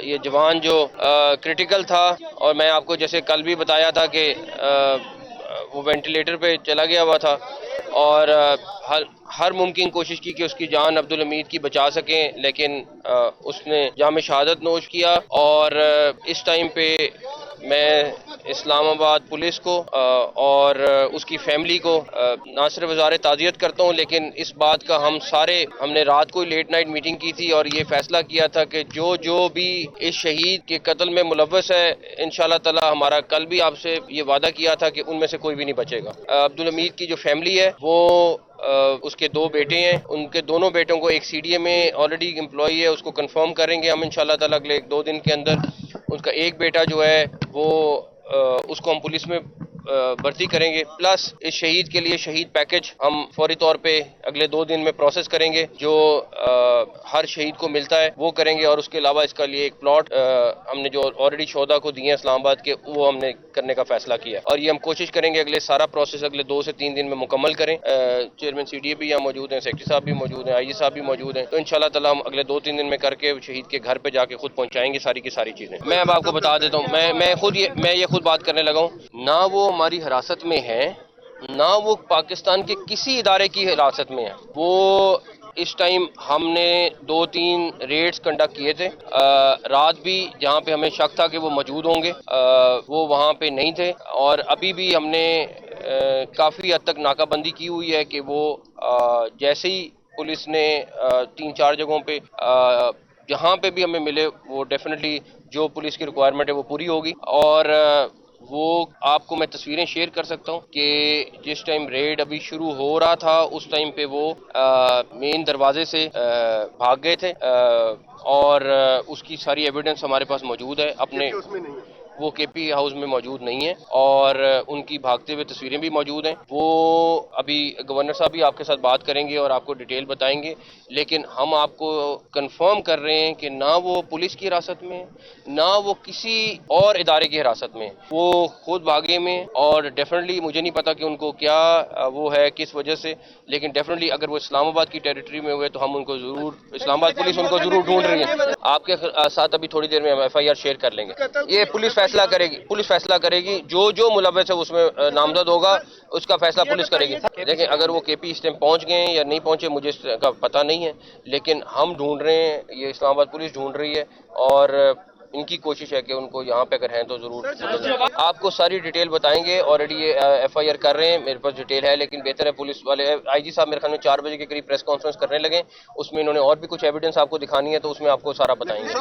یہ جوان جو کرٹیکل تھا، اور میں آپ کو جیسے کل بھی بتایا تھا کہ وہ وینٹیلیٹر پہ چلا گیا ہوا تھا، اور ہر ممکن کوشش کی کہ اس کی جان عبدالحمید کی بچا سکیں، لیکن اس نے جام شہادت نوش کیا۔ اور اس ٹائم پہ میں اسلام آباد پولیس کو اور اس کی فیملی کو نہ صرف اظہار تعزیت کرتا ہوں، لیکن اس بات کا ہم نے رات کو لیٹ نائٹ میٹنگ کی تھی اور یہ فیصلہ کیا تھا کہ جو بھی اس شہید کے قتل میں ملوث ہے، انشاءاللہ تعالی ہمارا کل بھی آپ سے یہ وعدہ کیا تھا کہ ان میں سے کوئی بھی نہیں بچے گا۔ عبدالحمید کی جو فیملی ہے وہ اس کے 2 بیٹے ہیں، ان کے دونوں بیٹوں کو ایک سی ڈی اے میں آلریڈی امپلائی ہے، اس کو کنفرم کریں گے ہم انشاءاللہ تعالی اگلے 1-2 دن کے اندر۔ اس کا ایک بیٹا جو ہے وہ اس کو ہم پولیس میں بھرتی کریں گے، پلس اس شہید کے لیے شہید پیکج ہم فوری طور پہ اگلے 2 دن میں پروسیس کریں گے، جو ہر شہید کو ملتا ہے وہ کریں گے۔ اور اس کے علاوہ اس کا لیے ایک پلاٹ ہم نے جو آلریڈی شہداء کو دیے ہیں اسلام آباد کے، وہ ہم نے کرنے کا فیصلہ کیا ہے، اور یہ ہم کوشش کریں گے اگلے سارا پروسیس اگلے 2 سے 3 دن میں مکمل کریں۔ چیئرمین سی ڈی اے بھی یہاں موجود ہیں، سیکرٹری صاحب بھی موجود ہیں، آئی جی صاحب بھی موجود ہیں، تو انشاءاللہ تعالی ہم اگلے 2-3 دن میں کر کے شہید کے گھر پہ جا کے خود پہنچائیں گے ساری کی ساری چیزیں۔ میں اب آپ کو بتا دیتا ہوں، میں یہ خود بات کرنے لگا ہوں، نہ وہ ہماری حراست میں ہیں، نہ وہ پاکستان کے کسی ادارے کی حراست میں ہیں۔ وہ اس ٹائم ہم نے 2-3 ریڈز کنڈکٹ کیے تھے، رات بھی جہاں پہ ہمیں شک تھا کہ وہ موجود ہوں گے وہ وہاں پہ نہیں تھے، اور ابھی بھی ہم نے کافی حد تک ناکہ بندی کی ہوئی ہے کہ وہ جیسے ہی پولیس نے 3-4 جگہوں پہ جہاں پہ بھی ہمیں ملے، وہ ڈیفینیٹلی جو پولیس کی ریکوائرمنٹ ہے وہ پوری ہوگی۔ اور وہ آپ کو میں تصویریں شیئر کر سکتا ہوں کہ جس ٹائم ریڈ ابھی شروع ہو رہا تھا اس ٹائم پہ وہ مین دروازے سے بھاگ گئے تھے، اور اس کی ساری ایویڈنس ہمارے پاس موجود ہے۔ اپنے وہ کے پی ہاؤس میں موجود نہیں ہے، اور ان کی بھاگتے ہوئے تصویریں بھی موجود ہیں۔ وہ ابھی گورنر صاحب بھی آپ کے ساتھ بات کریں گے اور آپ کو ڈیٹیل بتائیں گے، لیکن ہم آپ کو کنفرم کر رہے ہیں کہ نہ وہ پولیس کی حراست میں، نہ وہ کسی اور ادارے کی حراست میں، وہ خود بھاگے میں، اور ڈیفینیٹلی مجھے نہیں پتا کہ ان کو کیا وہ ہے کس وجہ سے، لیکن ڈیفینیٹلی اگر وہ اسلام آباد کی ٹیریٹری میں ہوئے تو ہم ان کو ضرور، اسلام آباد پولیس ان کو ضرور ڈھونڈ رہی ہے۔ آپ کے ساتھ ابھی تھوڑی دیر میں ہم ایف آئی آر شیئر کر لیں گے۔ یہ پولیس فیصلہ کرے گی، پولیس فیصلہ کرے گی، جو ملوث ہے اس میں نامزد ہوگا، اس کا فیصلہ پولیس کرے گی۔ دیکھیں اگر وہ کے پی اس ٹائم پہنچ گئے ہیں یا نہیں پہنچے مجھے اس کا پتہ نہیں ہے، لیکن ہم ڈھونڈ رہے ہیں، یہ اسلام آباد پولیس ڈھونڈ رہی ہے، اور ان کی کوشش ہے کہ ان کو یہاں پہ اگر ہیں تو ضرور آپ کو ساری ڈیٹیل بتائیں گے۔ آلریڈی یہ ایف آئی آر کر رہے ہیں، میرے پاس ڈیٹیل ہے، لیکن بہتر ہے پولیس والے آئی جی صاحب میرے خیال میں 4 بجے کے قریب پریس کانفرنس کرنے لگے، اس میں انہوں نے اور بھی کچھ ایویڈنس آپ کو دکھانی ہے تو اس میں آپ کو سارا بتائیں گے۔